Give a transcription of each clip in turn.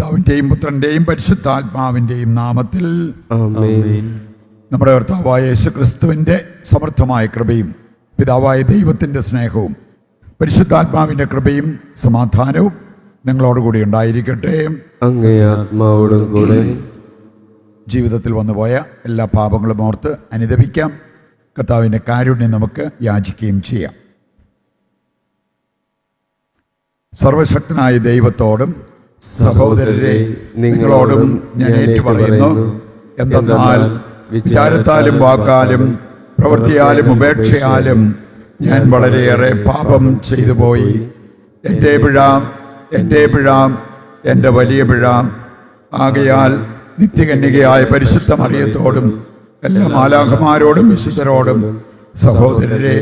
പിതാവിൻ്റെയും പുത്രൻ്റെയും പരിശുദ്ധാത്മാവിൻ്റെയും നാമത്തിൽ ആമേൻ. നമ്മുടെ കർത്താവായ യേശുക്രിസ്തുവിൻ്റെ സമർത്ഥമായ കൃപയും പിതാവായ ദൈവത്തിൻ്റെ സ്നേഹവും പരിശുദ്ധാത്മാവിൻ്റെ കൃപയും സമാധാനവും നിങ്ങളോടുകൂടി ഉണ്ടായിരിക്കട്ടെ. അങ്ങേ ആത്മാവോടും കൂടെ. ജീവിതത്തിൽ വന്നുപോയ എല്ലാ പാപങ്ങളും ഓർത്ത് അനുദപിക്കാം. കർത്താവിൻ്റെ കാരുണ്യം നമുക്ക് യാചിക്കുകയും ചെയ്യാം. സർവശക്തനായ ദൈവത്തോടും സഹോദരരെ നിങ്ങളോടും ഞാൻ ഏറ്റുപറയുന്നു, എന്തെന്നാൽ വിചാരത്താലും വാക്കാലും പ്രവൃത്തിയാലും ഉപേക്ഷയാലും ഞാൻ വളരെയേറെ പാപം ചെയ്തു പോയി. എൻ്റെ പിഴ, എൻ്റെ വലിയ പിഴ. ആകയാൽ നിത്യകന്യകയായ പരിശുദ്ധ മറിയത്തോടും എല്ലാ മാലാഖമാരോടും വിശുദ്ധരോടും സഹോദരരെ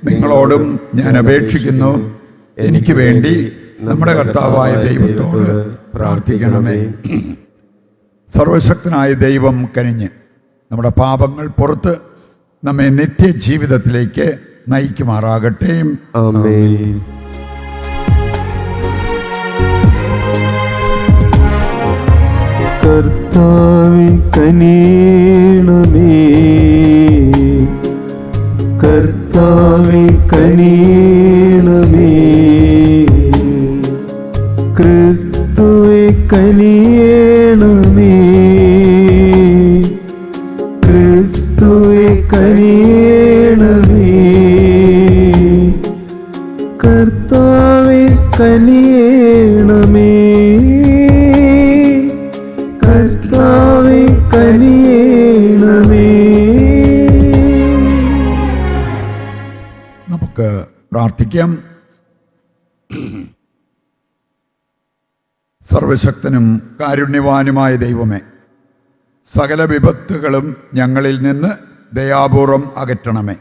നിങ്ങളോടും ഞാൻ അപേക്ഷിക്കുന്നു, എനിക്ക് വേണ്ടി നമ്മുടെ കർത്താവായ ദൈവത്തോട് പ്രാർത്ഥിക്കണമേ. സർവശക്തനായ ദൈവം കനിഞ്ഞ് നമ്മുടെ പാപങ്ങൾ പുറത്ത് നമ്മെ നിത്യജീവിതത്തിലേക്ക് നയിക്കുമാറാകട്ടെ. ആമേൻ. കർത്താവേ കനിയണമേ, കർത്താവേ കനിയണമേ, ക്രിസ്തുവേ കനിയണമേ, ക്രിസ്തുവേ കനിയണമേ, കർത്താവേ കനിയണമേ, കർത്താവേ കനിയണമേ. നമുക്ക് പ്രാർത്ഥിക്കാം. സർവശക്തനും കാരുണ്യവാനുമായ ദൈവമേ, സകല വിപത്തുകളും ഞങ്ങളിൽ നിന്ന് ദയാപൂർവം അകറ്റണമേ.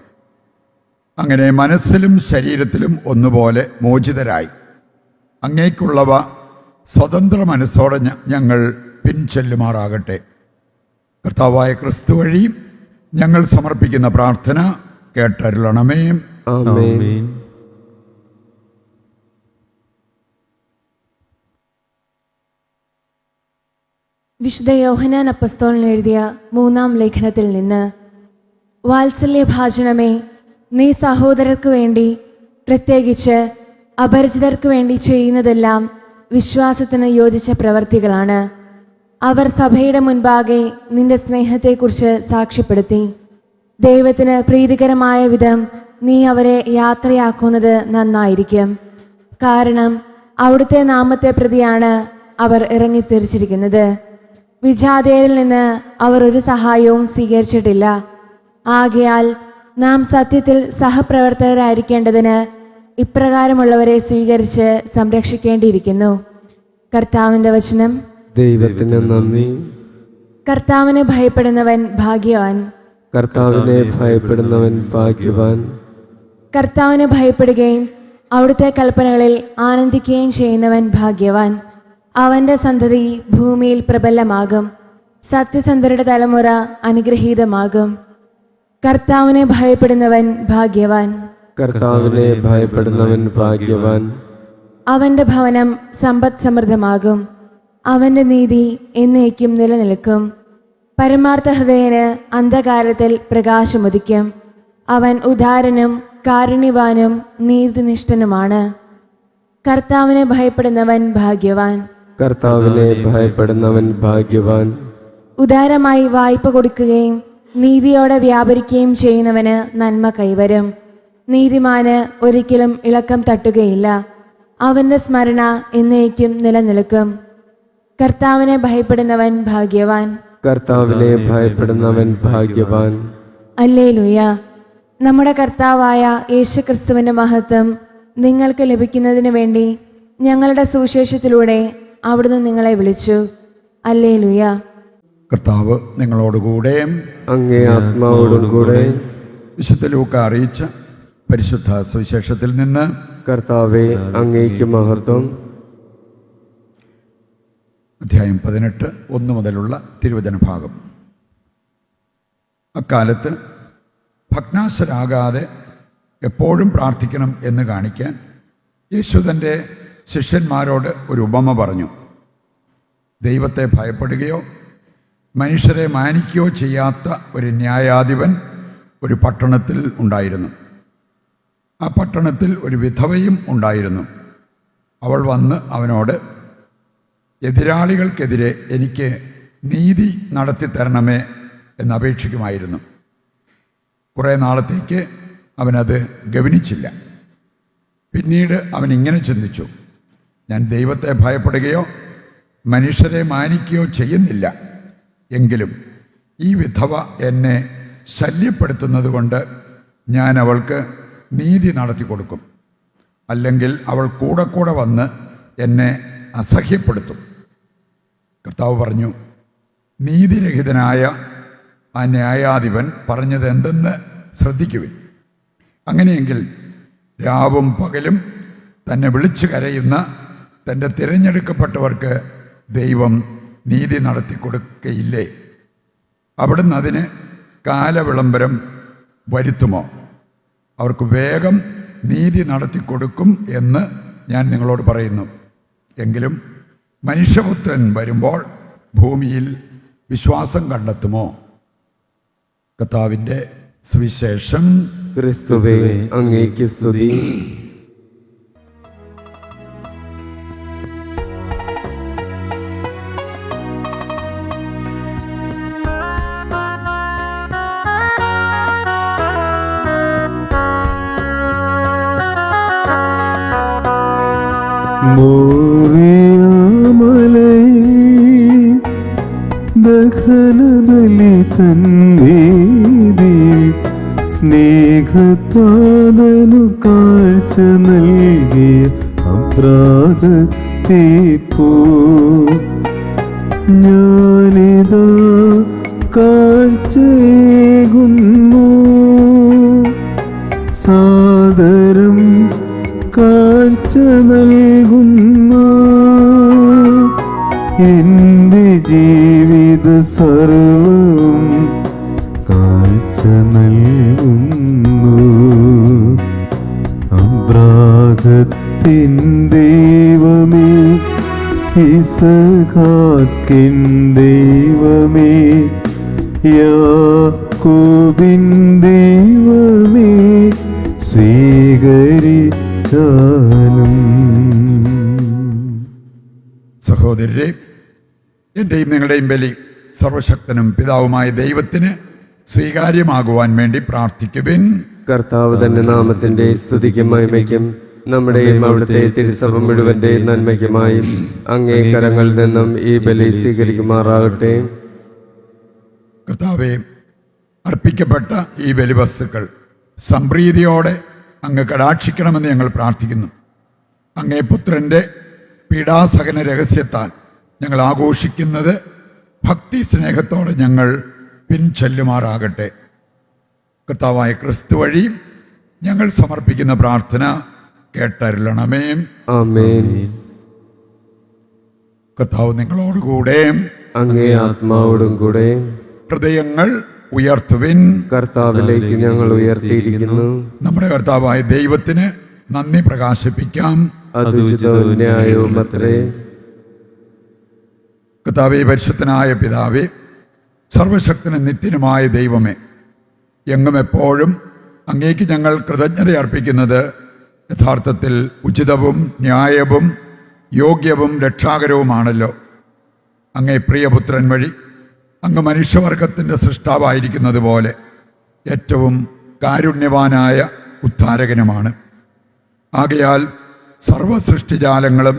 അങ്ങനെ മനസ്സിലും ശരീരത്തിലും ഒന്നുപോലെ മോചിതരായി അങ്ങേക്കുള്ളവ സ്വതന്ത്ര മനസ്സോടെ ഞങ്ങൾ പിൻചെല്ലുമാറാകട്ടെ. കർത്താവായ ക്രിസ്തു വഴി ഞങ്ങൾ സമർപ്പിക്കുന്ന പ്രാർത്ഥന കേട്ടരുളണമേ. ആമേൻ. വിശുദ്ധ യോഹന്നാൻ അപ്പസ്തോലൻ എഴുതിയ 3-ാം ലേഖനത്തിൽ നിന്ന്. വാത്സല്യഭാജനമേ, നീ സഹോദരർക്ക് വേണ്ടി, പ്രത്യേകിച്ച് അപരിചിതർക്ക് വേണ്ടി ചെയ്യുന്നതെല്ലാം വിശ്വാസത്തിന് യോജിച്ച പ്രവർത്തികളാണ്. അവർ സഭയുടെ മുൻപാകെ നിന്റെ സ്നേഹത്തെക്കുറിച്ച് സാക്ഷ്യപ്പെടുത്തി. ദൈവത്തിന് പ്രീതികരമായ വിധം നീ അവരെ യാത്രയാക്കുന്നത് നന്നായിരിക്കും. കാരണം അവിടുത്തെ നാമത്തെ പ്രതിയാണ് അവർ ഇറങ്ങിത്തിരിച്ചിരിക്കുന്നത്. വിജാതീയരിൽ നിന്ന് അവർ ഒരു സഹായവും സ്വീകരിച്ചിട്ടില്ല. ആകയാൽ നാം സത്യത്തിൽ സഹപ്രവർത്തകരായിരിക്കേണ്ടതിന് ഇപ്രകാരമുള്ളവരെ സ്വീകരിച്ച് സംരക്ഷിക്കേണ്ടിയിരിക്കുന്നു. കർത്താവിൻ്റെ വചനം. ദൈവത്തിന് നന്ദി. കർത്താവിനെ ഭയപ്പെടുന്നവൻ ഭാഗ്യവാൻ. കർത്താവിനെ ഭയപ്പെടുന്നവൻ ഭാഗ്യവാൻ. കർത്താവിനെ ഭയപ്പെടുകയും അവിടുത്തെ കൽപ്പനകളിൽ ആനന്ദിക്കുകയും ചെയ്യുന്നവൻ ഭാഗ്യവാൻ. അവന്റെ സന്തതി ഭൂമിയിൽ പ്രബലമാകും. സത്യസന്ധരുടെ തലമുറ അനുഗ്രഹീതമാകും. കർത്താവിനെ ഭയപ്പെടുന്നവൻ ഭാഗ്യവാൻ. കർത്താവിനെ ഭയപ്പെടുന്നവൻ ഭാഗ്യവാൻ. അവന്റെ ഭവനം സമ്പദ് സമൃദ്ധമാകും. അവന്റെ നീതി എന്നേക്കും നിലനിൽക്കും. പരമാർത്ഥ ഹൃദയന് അന്ധകാരത്തിൽ പ്രകാശമുദിക്കും. അവൻ ഉദാരനും കാരുണ്യവാനും നീതിനിഷ്ഠനുമാണ്. കർത്താവിനെ ഭയപ്പെടുന്നവൻ ഭാഗ്യവാൻ. കർത്താവിനെ ഭയപ്പെടുന്നവൻ ഭാഗ്യവാൻ. ഉദാരമായി വായ്പ കൊടുക്കുകയും നീതിയോടെ വ്യാപരിക്കുകയും ചെയ്യുന്നവന് നന്മ കൈവരും. നീതിമാന് ഒരിക്കലും ഇളക്കം തട്ടുകയില്ല. അവന്റെ സ്മരണ എന്നേക്കും നിലനിൽക്കും. കർത്താവിനെ ഭയപ്പെടുന്നവൻ ഭാഗ്യവാൻ. കർത്താവിനെ ഭയപ്പെടുന്നവൻ ഭാഗ്യവാൻ. ഹല്ലേലൂയ. നമ്മുടെ കർത്താവായ യേശുക്രിസ്തുവിന്റെ മഹത്വം നിങ്ങൾക്ക് ലഭിക്കുന്നതിനു വേണ്ടി ഞങ്ങളുടെ സുവിശേഷത്തിലൂടെ അവിടുന്ന് നിങ്ങളെ വിളിച്ചു. ഹല്ലേലൂയ. കർത്താവ് നിങ്ങളോടുകൂടെ. അങ്ങേ ആത്മാവോടും കൂടെ. വിശുദ്ധ ലൂക്ക അറിയിച്ച പരിശുദ്ധ സുവിശേഷത്തിൽ നിന്ന്. കർത്താവേ അങ്ങേക്ക് മഹത്വം. അധ്യായം 18 1 മുതലുള്ള തിരുവചന ഭാഗം. അക്കാലത്ത് ഭഗ്നാശരാകാതെ എപ്പോഴും പ്രാർത്ഥിക്കണം എന്ന് കാണിക്കാൻ യേശു തൻ്റെ ശിഷ്യന്മാരോട് ഒരു ഉപമ പറഞ്ഞു. ദൈവത്തെ ഭയപ്പെടുകയോ മനുഷ്യരെ മാനിക്കുകയോ ചെയ്യാത്ത ഒരു ന്യായാധിപൻ ഒരു പട്ടണത്തിൽ ഉണ്ടായിരുന്നു. ആ പട്ടണത്തിൽ ഒരു വിധവയും ഉണ്ടായിരുന്നു. അവൾ വന്ന് അവനോട്, എതിരാളികൾക്കെതിരെ എനിക്ക് നീതി നടത്തി തരണമേ എന്നപേക്ഷിക്കുമായിരുന്നു. കുറേ നാളത്തേക്ക് അവനത് ഗവനിച്ചില്ല. പിന്നീട് അവൻ ഇങ്ങനെ ചിന്തിച്ചു, ഞാൻ ദൈവത്തെ ഭയപ്പെടുകയോ മനുഷ്യരെ മാനിക്കുകയോ ചെയ്യുന്നില്ല, എങ്കിലും ഈ വിധവ എന്നെ ശല്യപ്പെടുത്തുന്നത് കൊണ്ട് ഞാൻ അവൾക്ക് നീതി നടത്തി കൊടുക്കും. അല്ലെങ്കിൽ അവൾ കൂടെ കൂടെ വന്ന് എന്നെ അസഹ്യപ്പെടുത്തും. കർത്താവ് പറഞ്ഞു, നീതിരഹിതനായ ആ ന്യായാധിപൻ പറഞ്ഞത് എന്തെന്ന് ശ്രദ്ധിക്കുവിൻ. അങ്ങനെയെങ്കിൽ രാവും പകലും തന്നെ വിളിച്ചു കരയുന്ന തൻ്റെ തിരഞ്ഞെടുക്കപ്പെട്ടവർക്ക് ദൈവം നീതി നടത്തി കൊടുക്കയില്ലേ? അവിടുന്ന് അതിന് കാലവിളംബരം വരുത്തുമോ? അവർക്ക് വേഗം നീതി നടത്തി കൊടുക്കും എന്ന് ഞാൻ നിങ്ങളോട് പറയുന്നു. എങ്കിലും മനുഷ്യപുത്രൻ വരുമ്പോൾ ഭൂമിയിൽ വിശ്വാസം കണ്ടെത്തുമോ? കർത്താവിൻ്റെ സുവിശേഷം. ക്രിസ്തുവേ, അങ്ങേക്ക് സ്തുതി. മോറിയാമലയിൽ ദഹനബലി തന്നീതി സ്നേഹത്താതനു കാഴ്ച നൽകിയ അപ്രാഗത്തെ പോ ഞാനിതാ കാഴ്ചയേകുന്നു. സാദരം കാഴ്ച നൽകുന്ന എൻ്റെ ജീവിത സർവവും കാഴ്ച നൽകുന്നു. അബ്രാഹത്തിൻ ദൈവമേ, ഇസഹാക്കിൻ ദൈവമേ, യാക്കോബിൻ ദൈവമേ, സ്വീകരിച്ചാലും. സഹോദരരെ, എൻ്റെയും നിങ്ങളുടെയും ബലി സർവശക്തനും പിതാവുമായ ദൈവത്തിന് സ്വീകാര്യമാകുവാൻ വേണ്ടി പ്രാർത്ഥിക്കുവിൻ. കർത്താവ് തന്റെ നാമത്തിന്റെ സ്തുതിക്കും മഹിമയ്ക്കും നമ്മുടെയും അവിടുത്തെ തിരുസഭ മുഴുവന്റെ നന്മയ്ക്കുമായും അങ്ങേ കരങ്ങളിൽ നിന്നും ഈ ബലി സ്വീകരിക്കുമാറാകട്ടെ. കർത്താവേ, അർപ്പിക്കപ്പെട്ട ഈ ബലിവസ്തുക്കൾ സംപ്രീതിയോടെ അങ്ങ് കടാക്ഷിക്കണമെന്ന് ഞങ്ങൾ പ്രാർത്ഥിക്കുന്നു. അങ്ങേ പുത്രൻ്റെ പീഡാസഹന രഹസ്യത്താൽ ഞങ്ങൾ ആഘോഷിക്കുന്നത് ഭക്തി സ്നേഹത്തോടെ ഞങ്ങൾ പിൻചെല്ലുമാറാകട്ടെ. കർത്താവായ ക്രിസ്തു വഴി ഞങ്ങൾ സമർപ്പിക്കുന്ന പ്രാർത്ഥന കേട്ടരുളണമേ. ആമേൻ. കർത്താവ് നിങ്ങളോടുകൂടെ, അങ്ങേ ആത്മാവോടും കൂടെ. ഹൃദയങ്ങൾ ഉയർത്തുവിൻ. കർത്താവിലേക്ക് ഞങ്ങൾ ഉയർത്തിയിരിക്കുന്നു. നമ്മുടെ കർത്താവായ ദൈവത്തിന് നന്ദി പ്രകാശിപ്പിക്കാം. അത് ഉചിതവും ന്യായവും അത്രേ. കർത്താവേ, പരിശുദ്ധനായ പിതാവേ, സർവശക്തനും നിത്യനുമായ ദൈവമേ, എങ്ങും എപ്പോഴും അങ്ങേക്ക് ഞങ്ങൾ കൃതജ്ഞത അർപ്പിക്കുന്നത് യഥാർത്ഥത്തിൽ ഉചിതവും ന്യായവും യോഗ്യവും രക്ഷാകരവുമാണല്ലോ. അങ്ങേ പ്രിയപുത്രൻ വഴി അങ്ങ് മനുഷ്യവർഗത്തിൻ്റെ സൃഷ്ടാവായിരിക്കുന്നത് പോലെ ഏറ്റവും കാരുണ്യവാനായ ഉദ്ധാരകനുമാണ്. ആകയാൽ സർവസൃഷ്ടിജാലങ്ങളും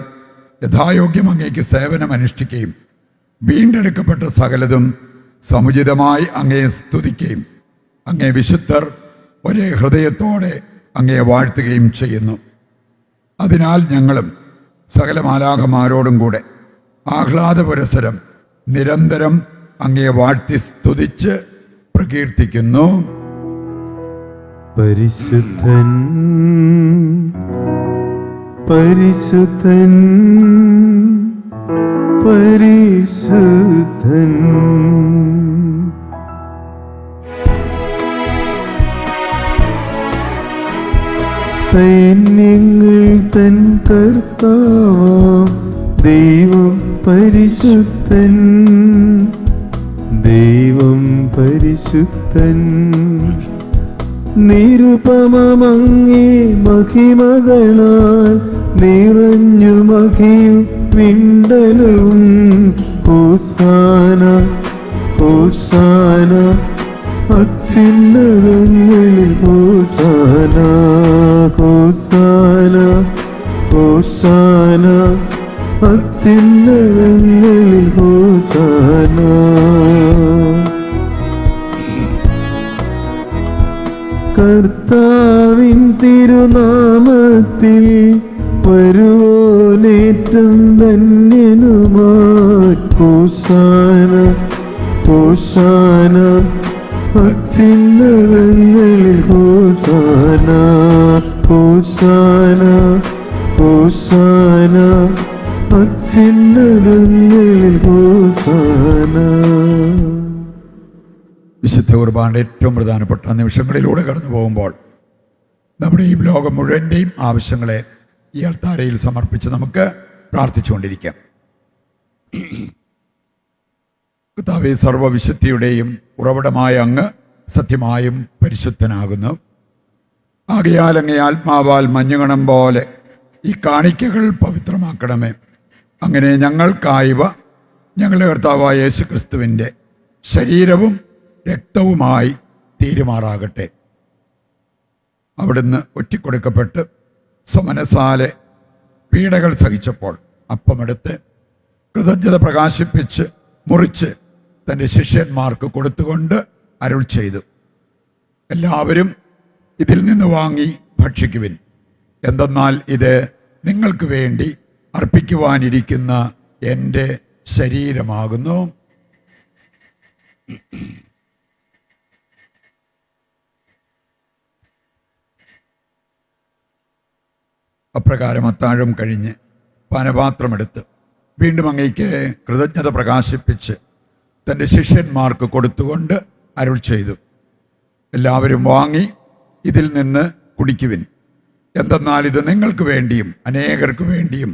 യഥായോഗ്യം അങ്ങേക്ക് സേവനമനുഷ്ഠിക്കുകയും വീണ്ടെടുക്കപ്പെട്ട സകലതും സമുചിതമായി അങ്ങയെ സ്തുതിക്കുകയും അങ്ങേ വിശുദ്ധർ ഒരേ ഹൃദയത്തോടെ അങ്ങയെ വാഴ്ത്തുകയും ചെയ്യുന്നു. അതിനാൽ ഞങ്ങളും സകല മാലാഖമാരോടും കൂടെ ആഹ്ലാദപുരസരം നിരന്തരം അങ്ങയെ വാഴ്ത്തി സ്തുതിച്ച് പ്രകീർത്തിക്കുന്നു. പരിശുദ്ധൻ പരിശുദ്ധൻ പരിശുദ്ധൻ. സൈന്യങ്ങൾ തൻ കർത്താവാം ദൈവം പരിശുദ്ധൻ, ദൈവം പരിശുദ്ധൻ. നിരുപമമങ്ങേ മഹിമകളാൽ നിറഞ്ഞു മഹിയും വിണ്ടലും. ഹോസാന ഹോസാന അത്യുന്നതങ്ങളിൽ ഹോസാന. ഹോസാന ഹോസാന അത്യുന്നതങ്ങളിൽ ഹോസാന. കർത്താവിൻ തിരുനാമത്തിൽ വരുവോനേറ്റം ധന്യനുമായി. ഹോസാന ഹോസാന അത്യുന്നതങ്ങളിൽ ഹോസാന. ഹോസാന ഹോസാന അത്യുന്നതങ്ങളിൽ ഹോസാന. വിശുദ്ധ കുർബാനയുടെ ഏറ്റവും പ്രധാനപ്പെട്ട നിമിഷങ്ങളിലൂടെ കടന്നു പോകുമ്പോൾ നമ്മുടെ ഈ ലോകം മുഴുവൻ്റെയും ആവശ്യങ്ങളെ ഈ അൾത്താരയിൽ സമർപ്പിച്ച് നമുക്ക് പ്രാർത്ഥിച്ചുകൊണ്ടിരിക്കാം. കർത്താവേ, സർവ്വവിശുദ്ധിയുടെയും ഉറവിടമായ അങ്ങ് സത്യമായും പരിശുദ്ധനാകുന്നു. ആകയാൽ അങ്ങേ ആത്മാവാൽ മഞ്ഞുകണം പോലെ ഈ കാണിക്കകൾ പവിത്രമാക്കണമേ. അങ്ങനെ ഞങ്ങൾക്കായവ ഞങ്ങളുടെ കർത്താവായ യേശു ക്രിസ്തുവിൻ്റെ ശരീരവും രക്തവുമായി തീരുമാറാകട്ടെ. അവിടുന്ന് ഒറ്റിക്കൊടുക്കപ്പെട്ട് സമനസാലെ പീഡകൾ സഹിച്ചപ്പോൾ അപ്പമെടുത്ത് കൃതജ്ഞത പ്രകാശിപ്പിച്ച് മുറിച്ച് തൻ്റെ ശിഷ്യന്മാർക്ക് കൊടുത്തുകൊണ്ട് അരുൾ ചെയ്തു, എല്ലാവരും ഇതിൽ നിന്ന് വാങ്ങി ഭക്ഷിക്കുവിൻ. എന്തെന്നാൽ ഇത് നിങ്ങൾക്ക് വേണ്ടി അർപ്പിക്കുവാനിരിക്കുന്ന എൻ്റെ ശരീരമാകുന്നു. അപ്രകാരം അത്താഴം കഴിഞ്ഞ് പാനപാത്രമെടുത്ത് വീണ്ടും അങ്ങേക്ക് കൃതജ്ഞത പ്രകാശിപ്പിച്ച് തൻ്റെ ശിഷ്യന്മാർക്ക് കൊടുത്തുകൊണ്ട് അരുൾ ചെയ്തു, എല്ലാവരും വാങ്ങി ഇതിൽ നിന്ന് കുടിക്കുവിൻ. എന്തെന്നാൽ ഇത് നിങ്ങൾക്ക് വേണ്ടിയും അനേകർക്ക് വേണ്ടിയും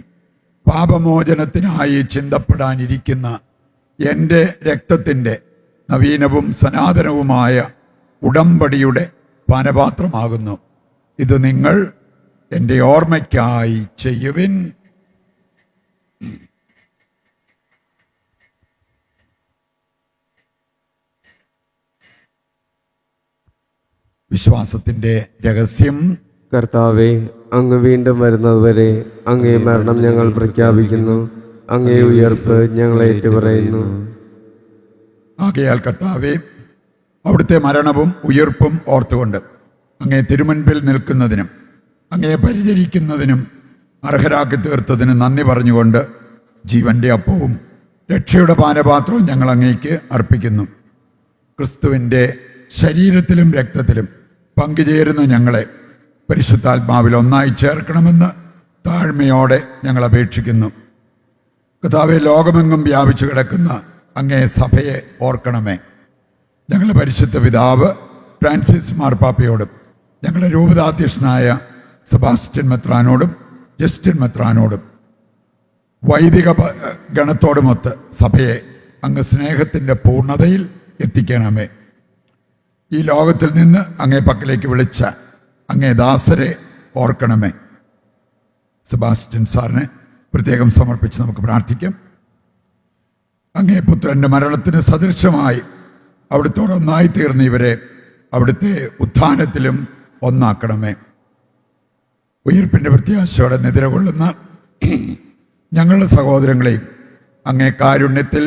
പാപമോചനത്തിനായി ചിന്തപ്പെടാനിരിക്കുന്ന എൻ്റെ രക്തത്തിൻ്റെ നവീനവും സനാതനവുമായ ഉടമ്പടിയുടെ പാനപാത്രമാകുന്നു. ഇത് നിങ്ങൾ എൻ്റെ ഓർമ്മയ്ക്കായി ചെയ്യുവിൻ. വിശ്വാസത്തിൻ്റെ രഹസ്യം. കർത്താവെ, അങ്ങ് വീണ്ടും വരുന്നതുവരെ അങ്ങേ മരണം ഞങ്ങൾ പ്രഖ്യാപിക്കുന്നു, അങ്ങേ ഉയർപ്പ് ഞങ്ങൾ ഏറ്റുപറയുന്നു. ആകയാൽ കർത്താവേ, അവിടുത്തെ മരണവും ഉയർപ്പും ഓർത്തുകൊണ്ട് അങ്ങേ തിരുമുൻപിൽ നിൽക്കുന്നതിനും അങ്ങയെ പരിചരിക്കുന്നതിനും അർഹരാക്കി തീർത്തതിന് നന്ദി പറഞ്ഞുകൊണ്ട് ജീവന്റെ അപ്പവും രക്ഷയുടെ പാനപാത്രവും ഞങ്ങൾ അങ്ങേക്ക് അർപ്പിക്കുന്നു. ക്രിസ്തുവിൻ്റെ ശരീരത്തിലും രക്തത്തിലും പങ്കുചേരുന്ന ഞങ്ങളെ പരിശുദ്ധാത്മാവിൽ ഒന്നായി ചേർക്കണമെന്ന് താഴ്മയോടെ ഞങ്ങൾ അപേക്ഷിക്കുന്നു. കർത്താവേ, ലോകമെങ്ങും വ്യാപിച്ചു കിടക്കുന്ന അങ്ങേ സഭയെ ഓർക്കണമേ. ഞങ്ങളുടെ പരിശുദ്ധ പിതാവ് ഫ്രാൻസിസ് മാർപ്പാപ്പയോടും ഞങ്ങളുടെ രൂപതാധ്യക്ഷനായ സെബാസ്റ്റ്യൻ മെത്രാനോടും ജസ്റ്റിൻ മെത്രാനോടും വൈദിക ഗണത്തോടുമൊത്ത് സഭയെ അങ്ങ് സ്നേഹത്തിൻ്റെ പൂർണ്ണതയിൽ എത്തിക്കണമേ. ഈ ലോകത്തിൽ നിന്ന് അങ്ങേ പക്കലേക്ക് വിളിച്ച അങ്ങേ ദാസരെ ഓർക്കണമേ. സെബാസ്റ്റ്യൻ സാറിനെ പ്രത്യേകം സമർപ്പിച്ച് നമുക്ക് പ്രാർത്ഥിക്കാം. അങ്ങേ പുത്രൻ്റെ മരണത്തിന് സദൃശമായി അവിടുത്തോടൊന്നായി തീർന്ന ഇവരെ അവിടുത്തെ ഉത്ഥാനത്തിലും ഒന്നാക്കണമേ. ഉയിർപ്പിൻ്റെ പ്രത്യാശയോടെ നിദ്രകൊള്ളുന്ന ഞങ്ങളുടെ സഹോദരങ്ങളെയും അങ്ങേ കാരുണ്യത്തിൽ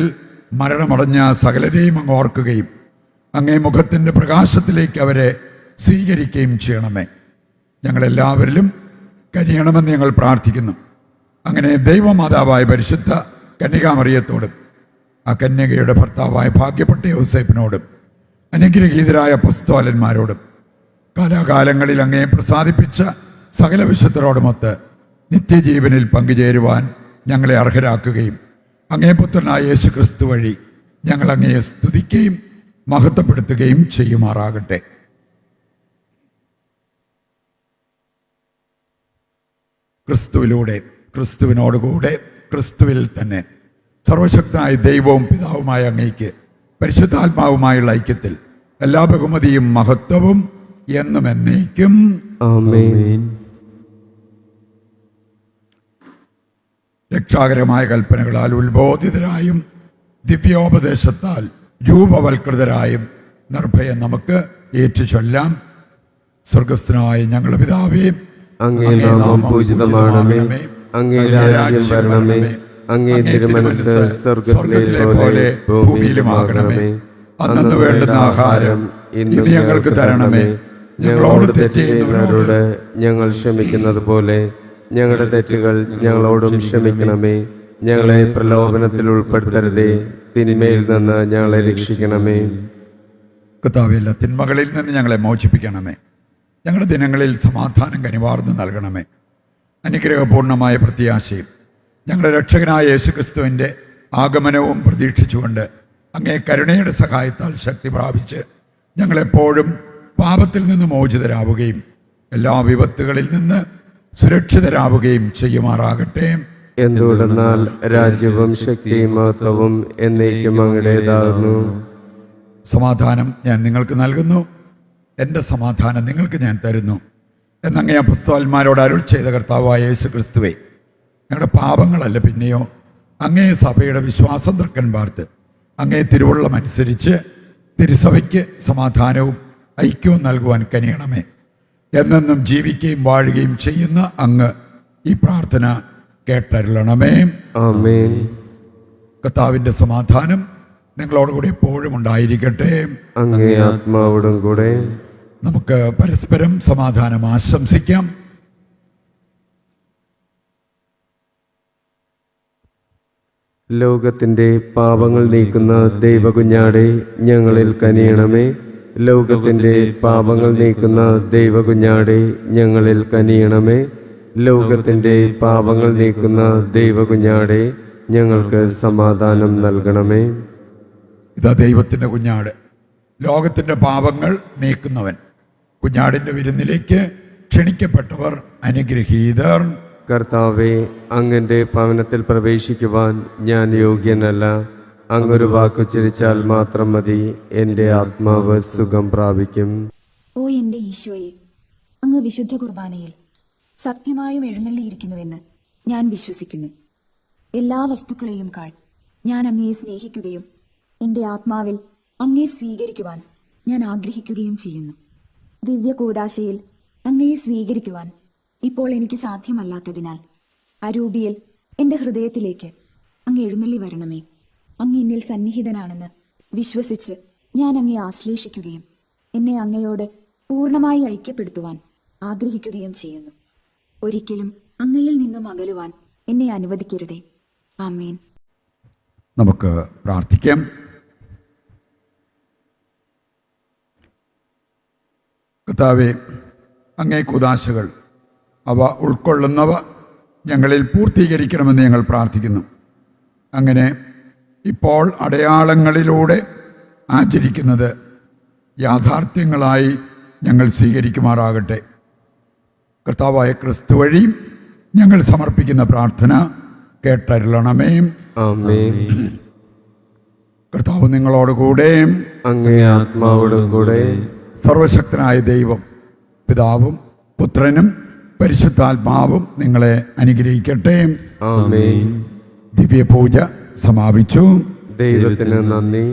മരണമടഞ്ഞ സകലരെയും അങ്ങ് ഓർക്കുകയും അങ്ങേ മുഖത്തിൻ്റെ പ്രകാശത്തിലേക്ക് അവരെ സ്വീകരിക്കുകയും ചെയ്യണമേ. ഞങ്ങളെല്ലാവരിലും കനിയണമെന്ന് ഞങ്ങൾ പ്രാർത്ഥിക്കുന്നു. അങ്ങനെ ദൈവമാതാവായ പരിശുദ്ധ കന്യകാമറിയത്തോടും ആ കന്യകയുടെ ഭർത്താവായ ഭാഗ്യപ്പെട്ട യോസേപ്പിനോടും അനുഗ്രഹീതരായ അപ്പോസ്തലന്മാരോടും കാലാകാലങ്ങളിൽ അങ്ങേ പ്രസാദിപ്പിച്ച സകല വിശുദ്ധരോടുമൊത്ത് നിത്യജീവനിൽ പങ്കുചേരുവാൻ ഞങ്ങളെ അർഹരാക്കുകയും അങ്ങേ പുത്രനായ യേശു ക്രിസ്തു വഴി ഞങ്ങൾ അങ്ങയെ സ്തുതിക്കുകയും മഹത്വപ്പെടുത്തുകയും ചെയ്യുമാറാകട്ടെ. ക്രിസ്തുവിലൂടെ, ക്രിസ്തുവിനോടുകൂടെ, ക്രിസ്തുവിൽ തന്നെ സർവശക്തനായ ദൈവവും പിതാവുമായ അങ്ങേക്ക് പരിശുദ്ധാത്മാവുമായുള്ള ഐക്യത്തിൽ എല്ലാ ബഹുമതിയും മഹത്വവും എന്നും എന്നേക്കും ആമേൻ. രക്ഷാകരമായ കൽപ്പനകളാൽ ഉത്ബോധിതരായും ദിവ്യോപദേശത്താൽ രൂപവൽകൃതരായും നിർഭയം നമുക്ക് ഏറ്റുചൊല്ലാം. സ്വർഗസ്ഥനായ ഞങ്ങളുടെ പിതാവേ, അങ്ങേ നാമം പൂജിതമാണമേ. അങ്ങേ രാജ്യം വരണമേ. അങ്ങേ തിരുമനസ്സ് സ്വർഗത്തിലെ പോലെ ഭൂമിയിലുമാകണമേ. അന്നു വേണ്ടുന്ന ആഹാരം ഇന്ന് ഞങ്ങൾക്ക് തരണമേ. ഞങ്ങളോട് തെറ്റ് ചെയ്യുന്നവരോട് ഞങ്ങൾ ക്ഷമിക്കുന്നത് പോലെ ഞങ്ങളുടെ തെറ്റുകൾ ഞങ്ങളോടും ക്ഷമിക്കണമേ. ഞങ്ങളെ പ്രലോഭനത്തിൽ ഉൾപ്പെടുത്തരുതേ, തിന്മയിൽ നിന്ന് ഞങ്ങളെ രക്ഷിക്കണമേ. കർത്താവേ, എല്ലാ തിന്മകളിൽ നിന്ന് ഞങ്ങളെ മോചിപ്പിക്കണമേ. ഞങ്ങളുടെ ദിനങ്ങളിൽ സമാധാനം കനിവാർന്ന് നൽകണമേ. അനുഗ്രഹപൂർണമായ പ്രത്യാശയും ഞങ്ങളുടെ രക്ഷകനായ യേശുക്രിസ്തുവിൻ്റെ ആഗമനവും പ്രതീക്ഷിച്ചുകൊണ്ട് അങ്ങേ കരുണയുടെ സഹായത്താൽ ശക്തി പ്രാപിച്ച് ഞങ്ങളെപ്പോഴും പാപത്തിൽ നിന്ന് മോചിതരാവുകയും എല്ലാ വിപത്തുകളിൽ നിന്ന് സുരക്ഷിതരാവുകയും ചെയ്യുമാറാകട്ടെ. എന്തുകൊണ്ടെന്നാൽ രാജ്യവും ശക്തിയും മഹത്വവും എന്നേക്കും അങ്ങയുടേതാകുന്നു. സമാധാനം ഞാൻ നിങ്ങൾക്ക് നൽകുന്നു, എൻ്റെ സമാധാനം നിങ്ങൾക്ക് ഞാൻ തരുന്നു എന്നങ്ങേ അപ്പസ്തോലന്മാരോട് അരുൾ ചെയ്ത കർത്താവായ യേശു ക്രിസ്തുവേ, ഞങ്ങളുടെ പാപങ്ങളല്ല പിന്നെയോ അങ്ങേ സഭയുടെ വിശ്വാസം തൃക്കൻ പാർത്ത് അങ്ങേ തിരുവുള്ളമനുസരിച്ച് തിരുസഭയ്ക്ക് സമാധാനവും ഐക്യവും നൽകുവാൻ കനിയണമേ. എന്നെന്നും ജീവിക്കുകയും വാഴുകയും ചെയ്യുന്ന അങ്ങ് ഈ പ്രാർത്ഥന കേട്ടരുളണമേ. ആമേൻ. കർത്താവിൻ്റെ സമാധാനം നിങ്ങളോടുകൂടി എപ്പോഴും ഉണ്ടായിരിക്കട്ടെ. അങ്ങേ ആത്മാവോടും കൂടെ. നമുക്ക് പരസ്പരം സമാധാനം ആശംസിക്കാം. ലോകത്തിന്റെ പാപങ്ങൾ നീക്കുന്ന ദൈവകുഞ്ഞാടെ ഞങ്ങളിൽ കനിയണമേ. ലോകത്തിന്റെ പാപങ്ങൾ നീക്കുന്ന ദൈവകുഞ്ഞാടെ ഞങ്ങളിൽ കനിയണമേ. ലോകത്തിന്റെ പാപങ്ങൾ നീക്കുന്ന ദൈവകുഞ്ഞാടെ ഞങ്ങൾക്ക് സമാധാനം നൽകണമേ. ഇതാ ദൈവത്തിൻ്റെ കുഞ്ഞാട്, ലോകത്തിൻ്റെ പാപങ്ങൾ നീക്കുന്നവൻ. കുഞ്ഞാടിൻ്റെ വിരുന്നിലേക്ക് ക്ഷണിക്കപ്പെട്ടവർ അനുഗ്രഹീതർ. കർത്താവെ, അങ്ങന്റെ ഭവനത്തിൽ പ്രവേശിക്കുവാൻ ഞാൻ യോഗ്യനല്ല. അങ്ങൊരു വാക്കുച്ചരിച്ചാൽ മാത്രം മതി, എൻ്റെ ആത്മാവ് സുഖം പ്രാപിക്കും. ഓ എൻ്റെ ഈശോയെ, അങ്ങ് വിശുദ്ധ കുർബാനയിൽ സത്യമായും എഴുന്നള്ളിയിരിക്കുന്നുവെന്ന് ഞാൻ വിശ്വസിക്കുന്നു. എല്ലാ വസ്തുക്കളെയും കാൾ ഞാൻ അങ്ങയെ സ്നേഹിക്കുകയും എൻ്റെ ആത്മാവിൽ അങ്ങയെ സ്വീകരിക്കുവാൻ ഞാൻ ആഗ്രഹിക്കുകയും ചെയ്യുന്നു. ദിവ്യ കൂദാശയിൽ അങ്ങയെ സ്വീകരിക്കുവാൻ ഇപ്പോൾ എനിക്ക് സാധ്യമല്ലാത്തതിനാൽ അരൂപിയിൽ എൻ്റെ ഹൃദയത്തിലേക്ക് അങ്ങ് എഴുന്നള്ളി വരണമേ. അങ്ങ് എന്നിൽ സന്നിഹിതനാണെന്ന് വിശ്വസിച്ച് ഞാൻ അങ്ങയെ ആശ്ലേഷിക്കുകയും എന്നെ അങ്ങയോട് പൂർണ്ണമായി ഐക്യപ്പെടുത്തുവാൻ ആഗ്രഹിക്കുകയും ചെയ്യുന്നു. ഒരിക്കലും അങ്ങയിൽ നിന്നും അകലുവാൻ എന്നെ അനുവദിക്കരുതേ. ആമേൻ. നമുക്ക് പ്രാർത്ഥിക്കാം. കർത്താവേ, അങ്ങേ കൂദാശകൾ അവ ഉൾക്കൊള്ളുന്നവ ഞങ്ങളിൽ പൂർത്തീകരിക്കണമെന്ന് ഞങ്ങൾ പ്രാർത്ഥിക്കുന്നു. അങ്ങനെ ഇപ്പോൾ അടയാളങ്ങളിലൂടെ ആചരിക്കുന്നത് യാഥാർത്ഥ്യങ്ങളായി ഞങ്ങൾ സ്വീകരിക്കുമാറാകട്ടെ. കർത്താവായ ക്രിസ്തു വഴി ഞങ്ങൾ സമർപ്പിക്കുന്ന പ്രാർത്ഥന കേട്ടരുളണമേ. ആമേൻ. കർത്താവ് നിങ്ങളോടുകൂടെ. അങ്ങേ ആത്മാവോടും കൂടെ. സർവശക്തനായ ദൈവം പിതാവും പുത്രനും പരിശുദ്ധാത്മാവും നിങ്ങളെ അനുഗ്രഹിക്കട്ടെ. ആമേൻ. ദിവ്യപൂജ സമാപിച്ചു. ദൈവത്തിന് നന്ദി.